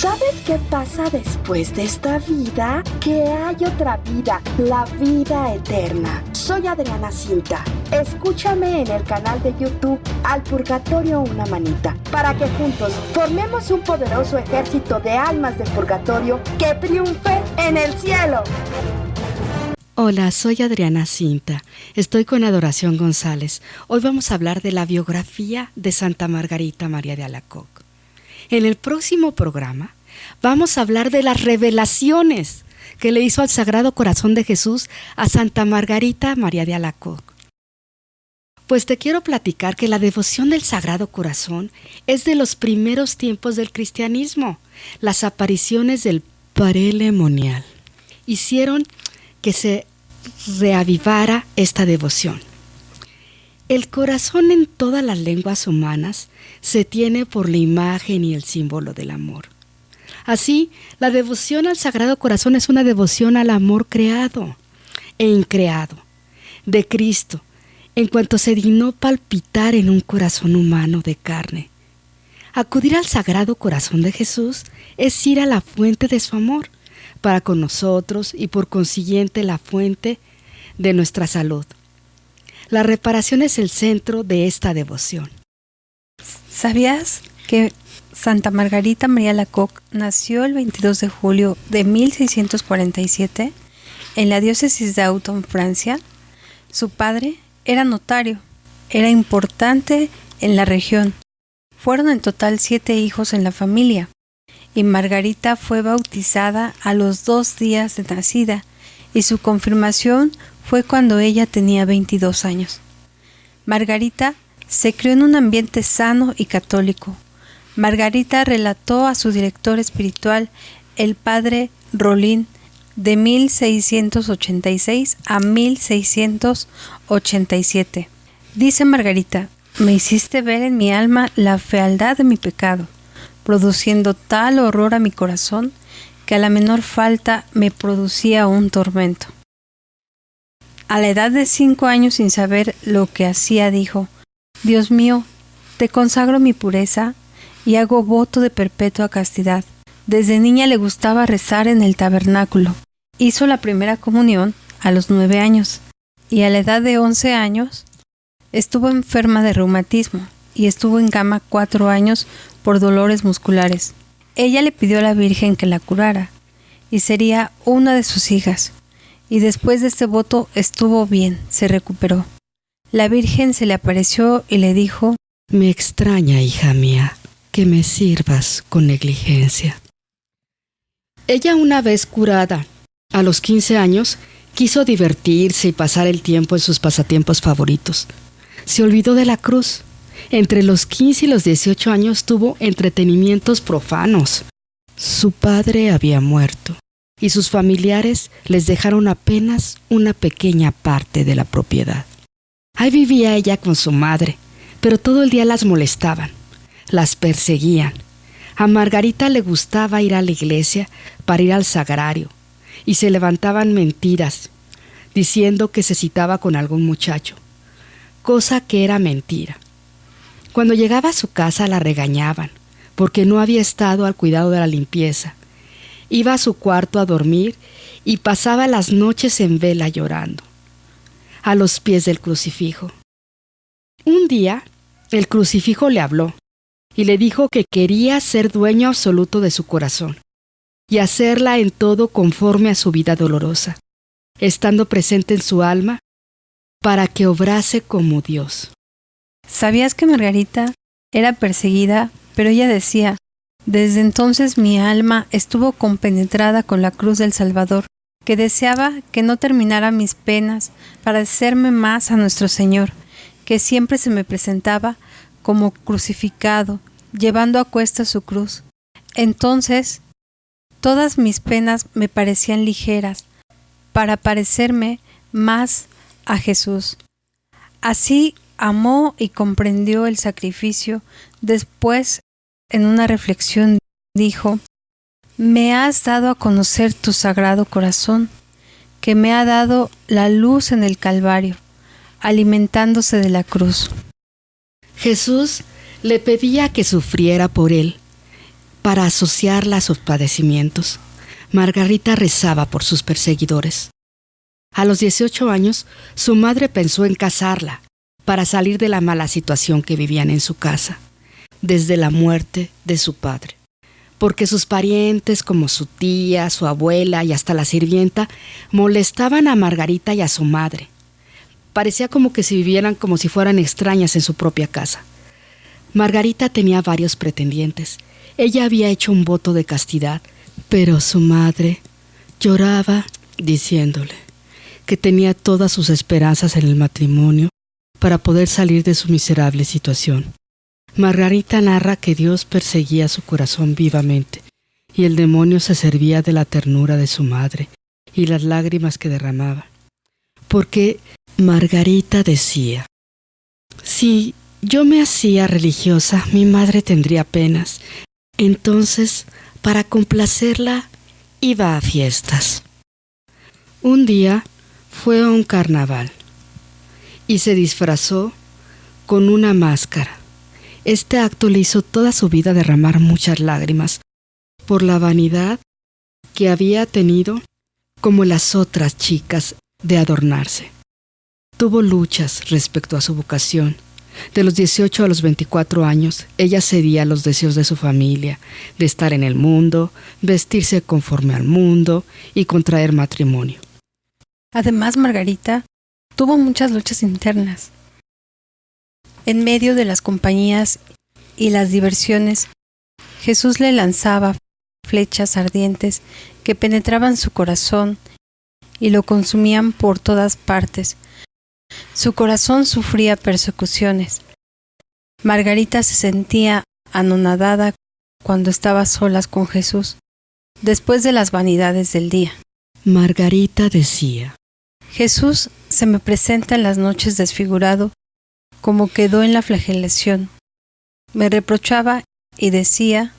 ¿Sabes qué pasa después de esta vida? Que hay otra vida, la vida eterna. Soy Adriana Cinta. Escúchame en el canal de YouTube Al Purgatorio Una Manita, para que juntos formemos un poderoso ejército de almas del purgatorio que triunfe en el cielo. Hola, soy Adriana Cinta. Estoy con Adoración González. Hoy vamos a hablar de la biografía de Santa Margarita María de Alacoque. En el próximo programa vamos a hablar de las revelaciones que le hizo al Sagrado Corazón de Jesús a Santa Margarita María de Alacoque. Pues te quiero platicar que la devoción del Sagrado Corazón es de los primeros tiempos del cristianismo. Las apariciones del Parelemonial hicieron que se reavivara esta devoción. El corazón en todas las lenguas humanas se tiene por la imagen y el símbolo del amor. Así, la devoción al Sagrado Corazón es una devoción al amor creado e increado de Cristo, en cuanto se dignó palpitar en un corazón humano de carne. Acudir al Sagrado Corazón de Jesús es ir a la fuente de su amor para con nosotros y por consiguiente la fuente de nuestra salud. La reparación es el centro de esta devoción. ¿Sabías que Santa Margarita María de Alacoque nació el 22 de julio de 1647 en la diócesis de Autun, Francia? Su padre era notario, era importante en la región. Fueron en total 7 hijos en la familia, y Margarita fue bautizada a los 2 días de nacida, y su confirmación fue cuando ella tenía 22 años. Margarita se crió en un ambiente sano y católico. Margarita relató a su director espiritual, el padre Rolín, de 1686 a 1687. Dice Margarita: me hiciste ver en mi alma la fealdad de mi pecado, produciendo tal horror a mi corazón que a la menor falta me producía un tormento. A la edad de 5 años, sin saber lo que hacía, dijo: Dios mío, te consagro mi pureza y hago voto de perpetua castidad. Desde niña le gustaba rezar en el tabernáculo. Hizo la primera comunión a los 9 años y a la edad de 11 años estuvo enferma de reumatismo y estuvo en cama 4 años por dolores musculares. Ella le pidió a la Virgen que la curara y sería una de sus hijas. Y después de este voto estuvo bien, se recuperó. La Virgen se le apareció y le dijo: me extraña, hija mía, que me sirvas con negligencia. Ella, una vez curada, a los 15 años, quiso divertirse y pasar el tiempo en sus pasatiempos favoritos. Se olvidó de la cruz. Entre los 15 y los 18 años tuvo entretenimientos profanos. Su padre había muerto y sus familiares les dejaron apenas una pequeña parte de la propiedad. Ahí vivía ella con su madre, pero todo el día las molestaban, las perseguían. A Margarita le gustaba ir a la iglesia para ir al sagrario, y se levantaban mentiras, diciendo que se citaba con algún muchacho, cosa que era mentira. Cuando llegaba a su casa la regañaban, porque no había estado al cuidado de la limpieza. Iba a su cuarto a dormir y pasaba las noches en vela llorando, a los pies del crucifijo. Un día, el crucifijo le habló y le dijo que quería ser dueño absoluto de su corazón y hacerla en todo conforme a su vida dolorosa, estando presente en su alma para que obrase como Dios. ¿Sabías que Margarita era perseguida? Pero ella decía: desde entonces mi alma estuvo compenetrada con la cruz del Salvador, que deseaba que no terminara mis penas para hacerme más a nuestro Señor, que siempre se me presentaba como crucificado, llevando a cuestas su cruz. Entonces, todas mis penas me parecían ligeras, para parecerme más a Jesús. Así amó y comprendió el sacrificio. Después, en una reflexión, dijo: me has dado a conocer tu Sagrado Corazón, que me ha dado la luz en el Calvario, alimentándose de la cruz. Jesús le pedía que sufriera por él, para asociarla a sus padecimientos, Margarita rezaba por sus perseguidores. A los 18 años, su madre pensó en casarla para salir de la mala situación que vivían en su casa, desde la muerte de su padre, porque sus parientes como su tía, su abuela y hasta la sirvienta molestaban a Margarita y a su madre. Parecía como que si vivieran como si fueran extrañas en su propia casa. Margarita tenía varios pretendientes. Ella había hecho un voto de castidad, pero su madre lloraba diciéndole que tenía todas sus esperanzas en el matrimonio para poder salir de su miserable situación. Margarita narra que Dios perseguía su corazón vivamente y el demonio se servía de la ternura de su madre y las lágrimas que derramaba. Porque Margarita decía: si yo me hacía religiosa, mi madre tendría penas. Entonces, para complacerla, iba a fiestas. Un día fue a un carnaval y se disfrazó con una máscara. Este acto le hizo toda su vida derramar muchas lágrimas por la vanidad que había tenido, como las otras chicas, de adornarse. Tuvo luchas respecto a su vocación. De los 18 a los 24 años, ella cedía a los deseos de su familia, de estar en el mundo, vestirse conforme al mundo y contraer matrimonio. Además, Margarita tuvo muchas luchas internas. En medio de las compañías y las diversiones, Jesús le lanzaba flechas ardientes que penetraban su corazón y lo consumían por todas partes. Su corazón sufría persecuciones. Margarita se sentía anonadada cuando estaba a solas con Jesús, después de las vanidades del día. Margarita decía: Jesús se me presenta en las noches desfigurado, como quedó en la flagelación. Me reprochaba y decía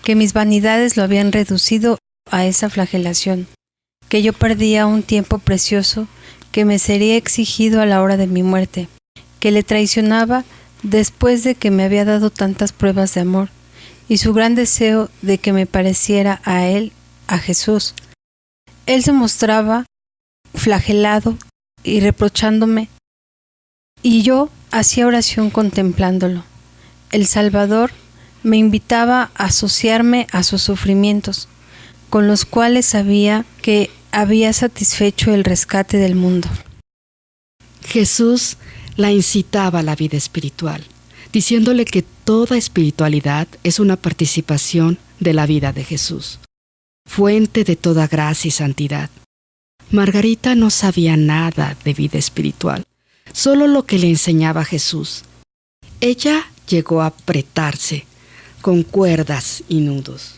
que mis vanidades lo habían reducido a esa flagelación, que yo perdía un tiempo precioso que me sería exigido a la hora de mi muerte, que le traicionaba después de que me había dado tantas pruebas de amor, y su gran deseo de que me pareciera a él, a Jesús. Él se mostraba flagelado y reprochándome, y yo hacía oración contemplándolo. El Salvador me invitaba a asociarme a sus sufrimientos, con los cuales sabía que había satisfecho el rescate del mundo. Jesús la incitaba a la vida espiritual, diciéndole que toda espiritualidad es una participación de la vida de Jesús, fuente de toda gracia y santidad. Margarita no sabía nada de vida espiritual, solo lo que le enseñaba Jesús. Ella llegó a apretarse con cuerdas y nudos,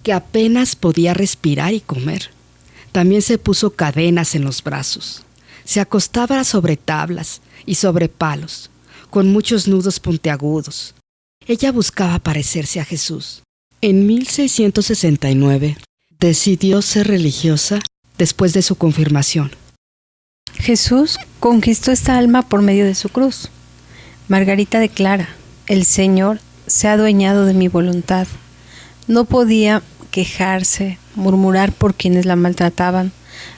que apenas podía respirar y comer. También se puso cadenas en los brazos. Se acostaba sobre tablas y sobre palos, con muchos nudos puntiagudos. Ella buscaba parecerse a Jesús. En 1669 decidió ser religiosa después de su confirmación. Jesús conquistó esta alma por medio de su cruz. Margarita declara: el Señor se ha adueñado de mi voluntad. No podía quejarse, murmurar por quienes la maltrataban,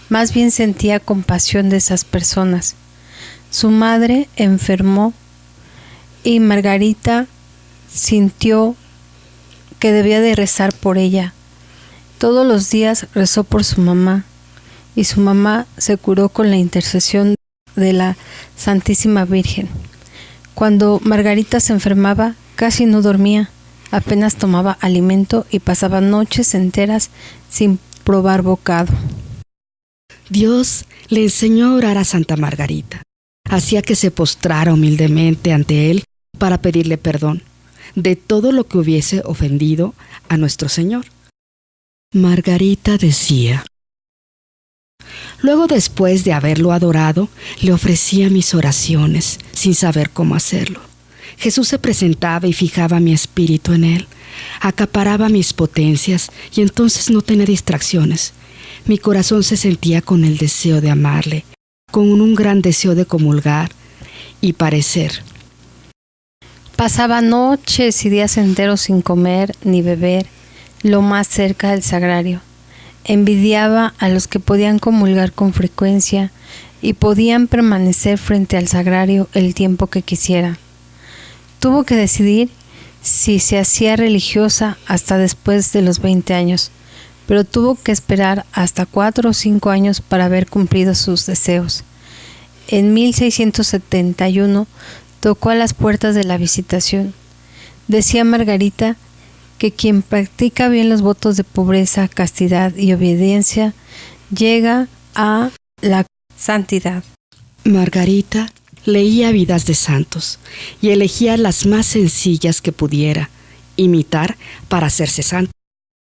más bien sentía compasión de esas personas. Su madre enfermó y Margarita sintió que debía de rezar por ella. Todos los días rezó por su mamá y su mamá se curó con la intercesión de la Santísima Virgen. Cuando Margarita se enfermaba, casi no dormía. Apenas tomaba alimento y pasaba noches enteras sin probar bocado. Dios le enseñó a orar a Santa Margarita. Hacía que se postrara humildemente ante él para pedirle perdón de todo lo que hubiese ofendido a nuestro Señor. Margarita decía: luego, después de haberlo adorado, le ofrecía mis oraciones sin saber cómo hacerlo. Jesús se presentaba y fijaba mi espíritu en él, acaparaba mis potencias y entonces no tenía distracciones. Mi corazón se sentía con el deseo de amarle, con un gran deseo de comulgar y parecer. Pasaba noches y días enteros sin comer ni beber, lo más cerca del sagrario. Envidiaba a los que podían comulgar con frecuencia y podían permanecer frente al sagrario el tiempo que quisiera. Tuvo que decidir si se hacía religiosa hasta después de los 20 años, pero tuvo que esperar hasta 4 o 5 años para haber cumplido sus deseos. En 1671 tocó a las puertas de la Visitación. Decía Margarita que quien practica bien los votos de pobreza, castidad y obediencia llega a la santidad. Margarita leía vidas de santos y elegía las más sencillas que pudiera imitar para hacerse santa.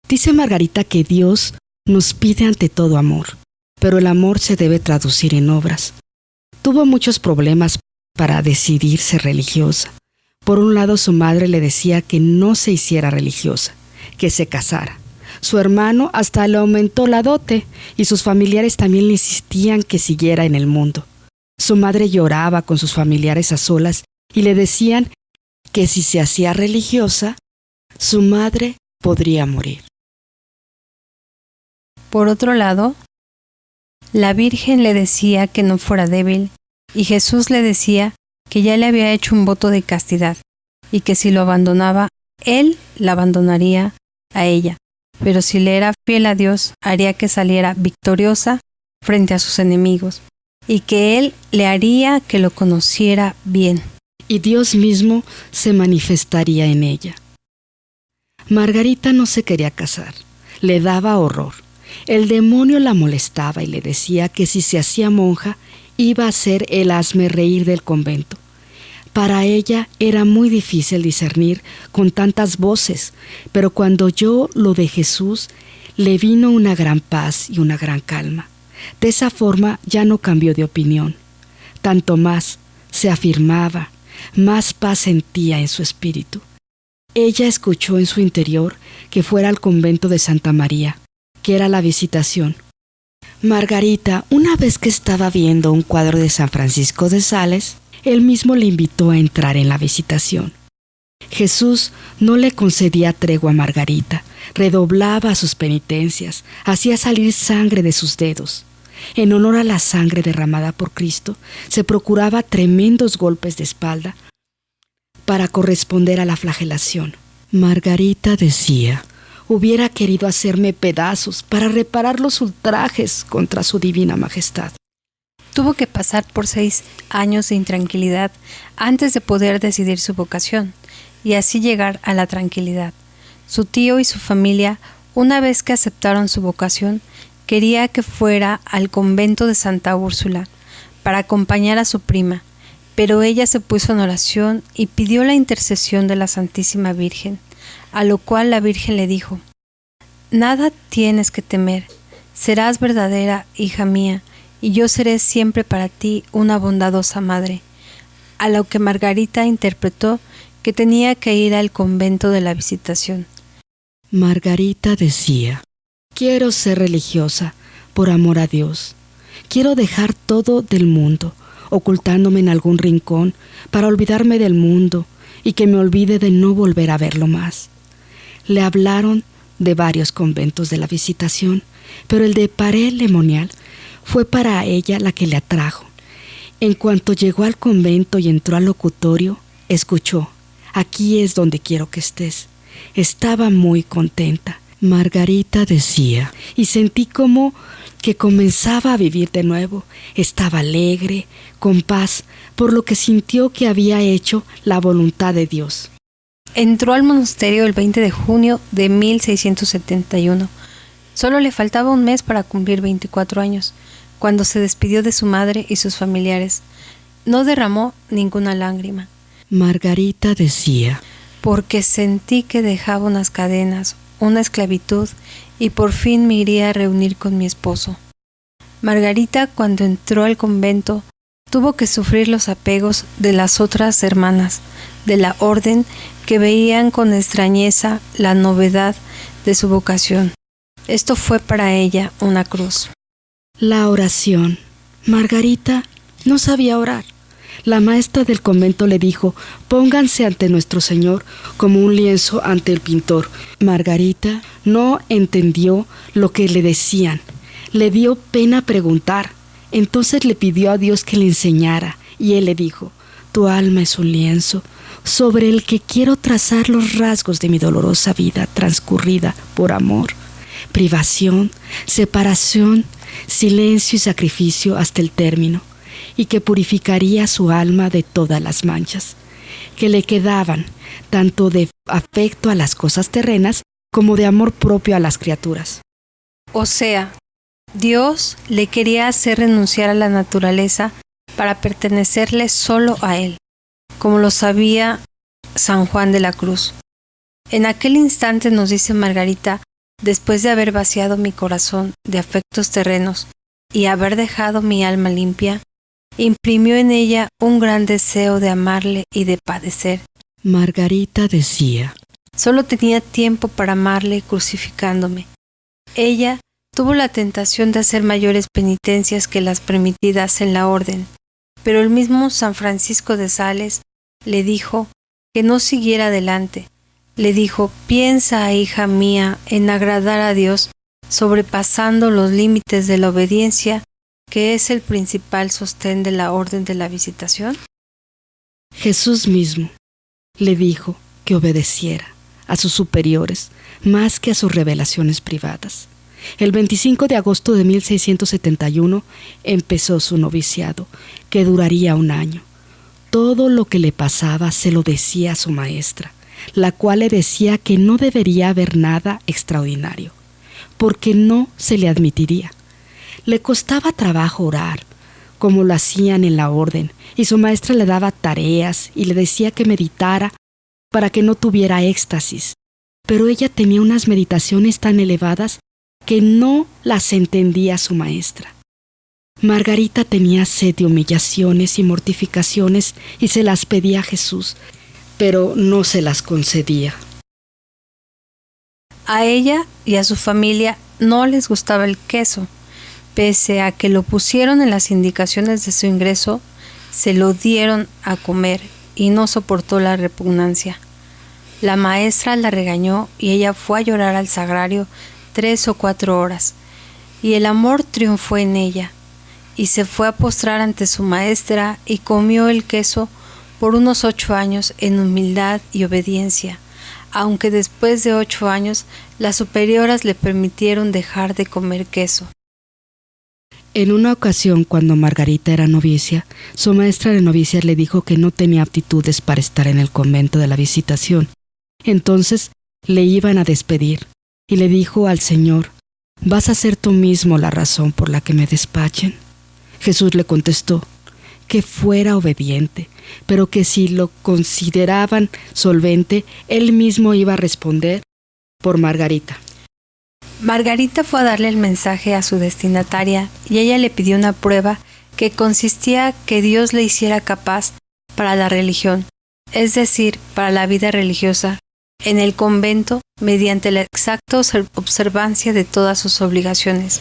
Dice Margarita que Dios nos pide ante todo amor, pero el amor se debe traducir en obras. Tuvo muchos problemas para decidirse religiosa. Por un lado, su madre le decía que no se hiciera religiosa, que se casara. Su hermano hasta le aumentó la dote y sus familiares también le insistían que siguiera en el mundo. Su madre lloraba con sus familiares a solas y le decían que si se hacía religiosa, su madre podría morir. Por otro lado, la Virgen le decía que no fuera débil y Jesús le decía que ya le había hecho un voto de castidad y que si lo abandonaba, él la abandonaría a ella, pero si le era fiel a Dios, haría que saliera victoriosa frente a sus enemigos y que él le haría que lo conociera bien. Y Dios mismo se manifestaría en ella. Margarita no se quería casar, le daba horror. El demonio la molestaba y le decía que si se hacía monja, iba a ser el hazmerreír del convento. Para ella era muy difícil discernir con tantas voces, pero cuando oyó lo de Jesús, le vino una gran paz y una gran calma. De esa forma ya no cambió de opinión. Tanto más se afirmaba, más paz sentía en su espíritu. Ella escuchó en su interior que fuera al convento de Santa María, que era la Visitación. Margarita, una vez que estaba viendo un cuadro de San Francisco de Sales, él mismo le invitó a entrar en la Visitación. Jesús no le concedía tregua a Margarita, redoblaba sus penitencias, hacía salir sangre de sus dedos. En honor a la sangre derramada por Cristo, se procuraba tremendos golpes de espalda para corresponder a la flagelación. Margarita decía: hubiera querido hacerme pedazos para reparar los ultrajes contra su divina majestad. Tuvo que pasar por 6 años de intranquilidad antes de poder decidir su vocación y así llegar a la tranquilidad. Su tío y su familia, una vez que aceptaron su vocación, quería que fuera al convento de Santa Úrsula para acompañar a su prima, pero ella se puso en oración y pidió la intercesión de la Santísima Virgen, a lo cual la Virgen le dijo: «Nada tienes que temer, serás verdadera hija mía, y yo seré siempre para ti una bondadosa madre», a lo que Margarita interpretó que tenía que ir al convento de la Visitación. Margarita decía: quiero ser religiosa por amor a Dios. Quiero dejar todo del mundo, ocultándome en algún rincón para olvidarme del mundo y que me olvide de no volver a verlo más. Le hablaron de varios conventos de la Visitación, pero el de Paray-le-Monial fue para ella la que le atrajo. En cuanto llegó al convento y entró al locutorio, escuchó: «Aquí es donde quiero que estés». Estaba muy contenta. Margarita decía, y sentí como que comenzaba a vivir de nuevo. Estaba alegre, con paz, por lo que sintió que había hecho la voluntad de Dios. Entró al monasterio el 20 de junio de 1671. Solo le faltaba un mes para cumplir 24 años, cuando se despidió de su madre y sus familiares. No derramó ninguna lágrima. Margarita decía: porque sentí que dejaba unas cadenas, una esclavitud, y por fin me iría a reunir con mi esposo. Margarita, cuando entró al convento, tuvo que sufrir los apegos de las otras hermanas de la orden que veían con extrañeza la novedad de su vocación. Esto fue para ella una cruz. La oración. Margarita no sabía orar. La maestra del convento le dijo: pónganse ante nuestro Señor como un lienzo ante el pintor. Margarita no entendió lo que le decían. Le dio pena preguntar. Entonces le pidió a Dios que le enseñara, y Él le dijo: tu alma es un lienzo sobre el que quiero trazar los rasgos de mi dolorosa vida transcurrida por amor, privación, separación, silencio y sacrificio hasta el término, y que purificaría su alma de todas las manchas que le quedaban, tanto de afecto a las cosas terrenas como de amor propio a las criaturas. O sea, Dios le quería hacer renunciar a la naturaleza para pertenecerle solo a Él, como lo sabía San Juan de la Cruz. En aquel instante, nos dice Margarita, después de haber vaciado mi corazón de afectos terrenos y haber dejado mi alma limpia, imprimió en ella un gran deseo de amarle y de padecer. Margarita decía: solo tenía tiempo para amarle crucificándome. Ella tuvo la tentación de hacer mayores penitencias que las permitidas en la orden, pero el mismo San Francisco de Sales le dijo que no siguiera adelante. Le dijo: piensa, hija mía, en agradar a Dios, sobrepasando los límites de la obediencia, que es el principal sostén de la orden de la Visitación. Jesús mismo le dijo que obedeciera a sus superiores más que a sus revelaciones privadas. El 25 de agosto de 1671 empezó su noviciado, que duraría 1 año. Todo lo que le pasaba se lo decía a su maestra, la cual le decía que no debería haber nada extraordinario, porque no se le admitiría. Le costaba trabajo orar, como lo hacían en la orden, y su maestra le daba tareas y le decía que meditara para que no tuviera éxtasis. Pero ella tenía unas meditaciones tan elevadas que no las entendía su maestra. Margarita tenía sed de humillaciones y mortificaciones y se las pedía a Jesús, pero no se las concedía. A ella y a su familia no les gustaba el queso. Pese a que lo pusieron en las indicaciones de su ingreso, se lo dieron a comer y no soportó la repugnancia. La maestra la regañó y ella fue a llorar al sagrario 3 o 4 horas, y el amor triunfó en ella, y se fue a postrar ante su maestra y comió el queso por unos 8 años en humildad y obediencia, aunque después de 8 años las superioras le permitieron dejar de comer queso. En una ocasión, cuando Margarita era novicia, su maestra de novicias le dijo que no tenía aptitudes para estar en el convento de la Visitación. Entonces le iban a despedir, y le dijo al Señor: ¿vas a ser tú mismo la razón por la que me despachen? Jesús le contestó que fuera obediente, pero que si lo consideraban solvente, él mismo iba a responder por Margarita. Margarita fue a darle el mensaje a su destinataria y ella le pidió una prueba que consistía que Dios le hiciera capaz para la religión, es decir, para la vida religiosa, en el convento mediante la exacta observancia de todas sus obligaciones.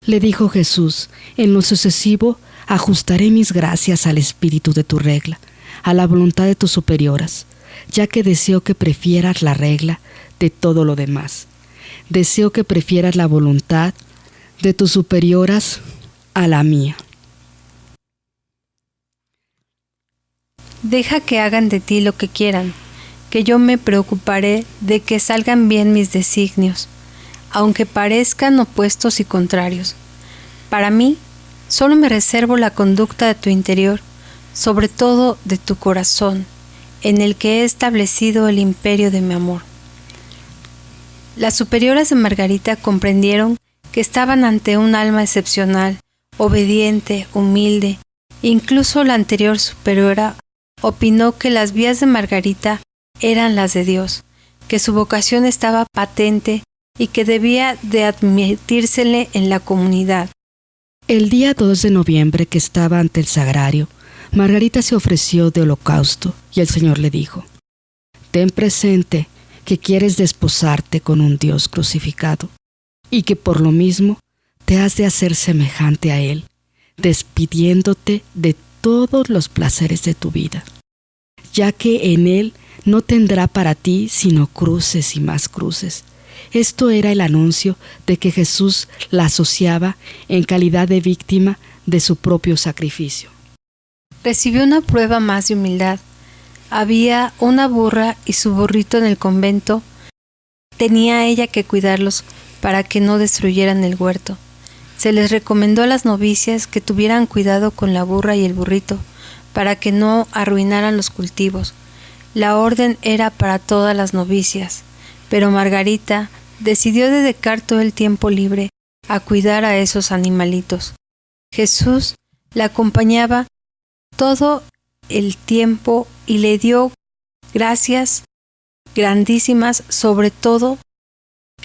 Le dijo Jesús: en lo sucesivo ajustaré mis gracias al espíritu de tu regla, a la voluntad de tus superioras, ya que deseo que prefieras la regla de todo lo demás. Deseo que prefieras la voluntad de tus superioras a la mía. Deja que hagan de ti lo que quieran, que yo me preocuparé de que salgan bien mis designios, aunque parezcan opuestos y contrarios. Para mí, solo me reservo la conducta de tu interior, sobre todo de tu corazón, en el que he establecido el imperio de mi amor. Las superioras de Margarita comprendieron que estaban ante un alma excepcional, obediente, humilde. Incluso la anterior superiora opinó que las vías de Margarita eran las de Dios, que su vocación estaba patente y que debía de admitírsele en la comunidad. El día 2 de noviembre, que estaba ante el sagrario, Margarita se ofreció de holocausto y el Señor le dijo: ten presente que quieres desposarte con un Dios crucificado y que por lo mismo te has de hacer semejante a Él, despidiéndote de todos los placeres de tu vida, ya que en él no tendrá para ti sino cruces y más cruces. Esto era el anuncio de que Jesús la asociaba en calidad de víctima de su propio sacrificio. Recibió una prueba más de humildad. Había una burra y su burrito en el convento. Tenía ella que cuidarlos para que no destruyeran el huerto. Se les recomendó a las novicias que tuvieran cuidado con la burra y el burrito, para que no arruinaran los cultivos. La orden era para todas las novicias, pero Margarita decidió dedicar todo el tiempo libre a cuidar a esos animalitos. Jesús la acompañaba todo el tiempo y le dio gracias grandísimas, sobre todo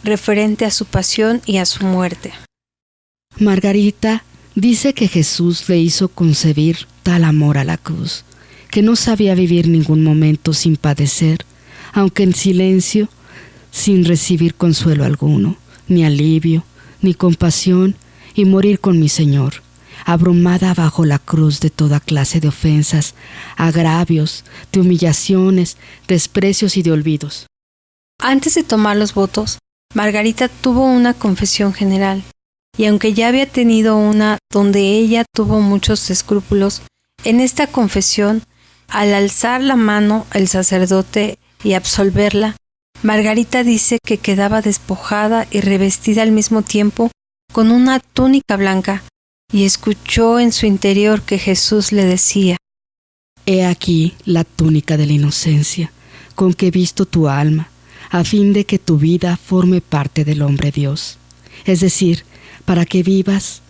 referente a su pasión y a su muerte. Margarita dice que Jesús le hizo concebir tal amor a la cruz, que no sabía vivir ningún momento sin padecer, aunque en silencio, sin recibir consuelo alguno, ni alivio, ni compasión, y morir con mi Señor, abrumada bajo la cruz de toda clase de ofensas, agravios, de humillaciones, desprecios y de olvidos. Antes de tomar los votos, Margarita tuvo una confesión general, y aunque ya había tenido una donde ella tuvo muchos escrúpulos, en esta confesión, al alzar la mano el sacerdote y absolverla, Margarita dice que quedaba despojada y revestida al mismo tiempo con una túnica blanca, y escuchó en su interior que Jesús le decía: He aquí la túnica de la inocencia, con que he visto tu alma, a fin de que tu vida forme parte del hombre Dios. Es decir, para que vivas,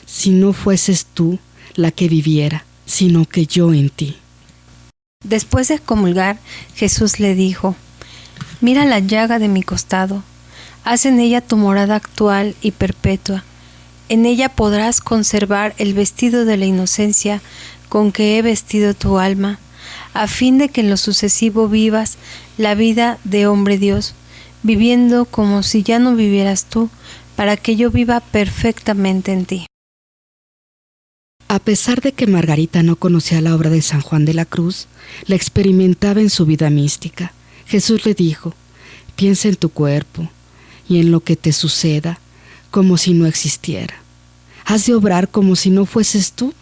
si no fueses tú la que viviera, sino que yo en ti. Después de comulgar, Jesús le dijo: Mira la llaga de mi costado, haz en ella tu morada actual y perpetua. En ella podrás conservar el vestido de la inocencia con que he vestido tu alma, a fin de que en lo sucesivo vivas la vida de hombre Dios, viviendo como si ya no vivieras tú, para que yo viva perfectamente en ti. A pesar de que Margarita no conocía la obra de San Juan de la Cruz, la experimentaba en su vida mística. Jesús le dijo: piensa en tu cuerpo y en lo que te suceda como si no existiera. Has de obrar como si no fueses tú,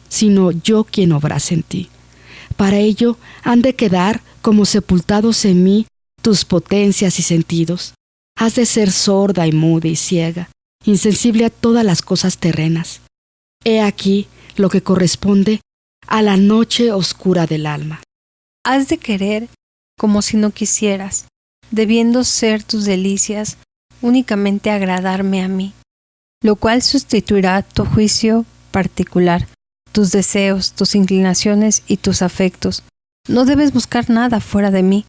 sino yo quien obrase en ti. Para ello han de quedar como sepultados en mí tus potencias y sentidos. Has de ser sorda y muda y ciega, insensible a todas las cosas terrenas. He aquí lo que corresponde a la noche oscura del alma. Has de querer como si no quisieras, debiendo ser tus delicias únicamente agradarme a mí, lo cual sustituirá tu juicio particular, tus deseos, tus inclinaciones y tus afectos. No debes buscar nada fuera de mí,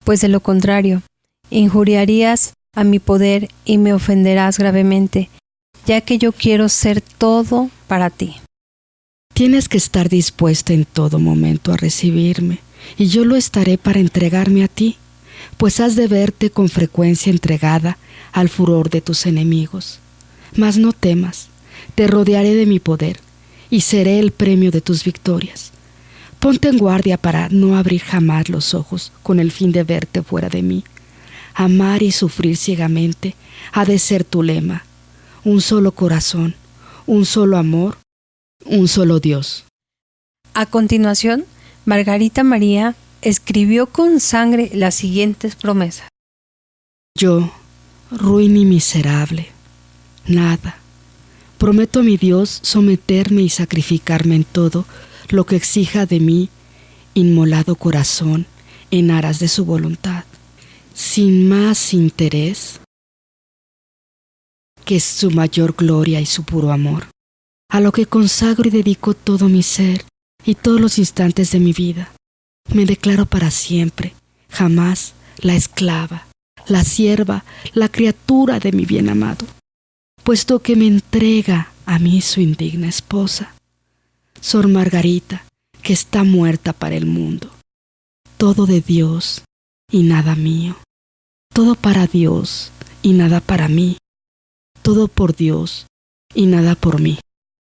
pues de lo contrario, injuriarías a mi poder y me ofenderás gravemente, ya que yo quiero ser todo para ti. Tienes que estar dispuesta en todo momento a recibirme, y yo lo estaré para entregarme a ti, pues has de verte con frecuencia entregada al furor de tus enemigos. Mas no temas, te rodearé de mi poder, y seré el premio de tus victorias. Ponte en guardia para no abrir jamás los ojos con el fin de verte fuera de mí. Amar y sufrir ciegamente ha de ser tu lema. Un solo corazón, un solo amor, un solo Dios. A continuación, Margarita María escribió con sangre las siguientes promesas. Yo, ruin y miserable, nada. Prometo a mi Dios someterme y sacrificarme en todo lo que exija de mí inmolado corazón en aras de su voluntad, sin más interés que su mayor gloria y su puro amor, a lo que consagro y dedico todo mi ser y todos los instantes de mi vida. Me declaro para siempre, jamás la esclava, la sierva, la criatura de mi bien amado, puesto que me entrega a mí su indigna esposa, Sor Margarita, que está muerta para el mundo. Todo de Dios y nada mío, todo para Dios y nada para mí, todo por Dios y nada por mí.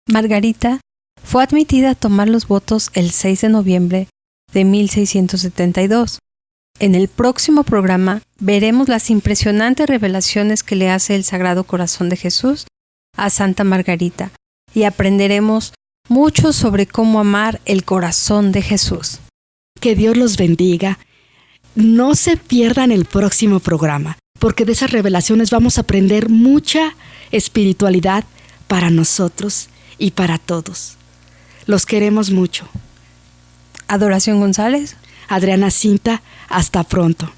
Margarita Fue admitida a tomar los votos el 6 de noviembre de 1672. En el próximo programa veremos las impresionantes revelaciones que le hace el Sagrado Corazón de Jesús a Santa Margarita y aprenderemos mucho sobre cómo amar el corazón de Jesús. Que Dios los bendiga. No se pierdan el próximo programa, porque de esas revelaciones vamos a aprender mucha espiritualidad para nosotros y para todos. Los queremos mucho. Adoración González. Adriana Cinta, hasta pronto.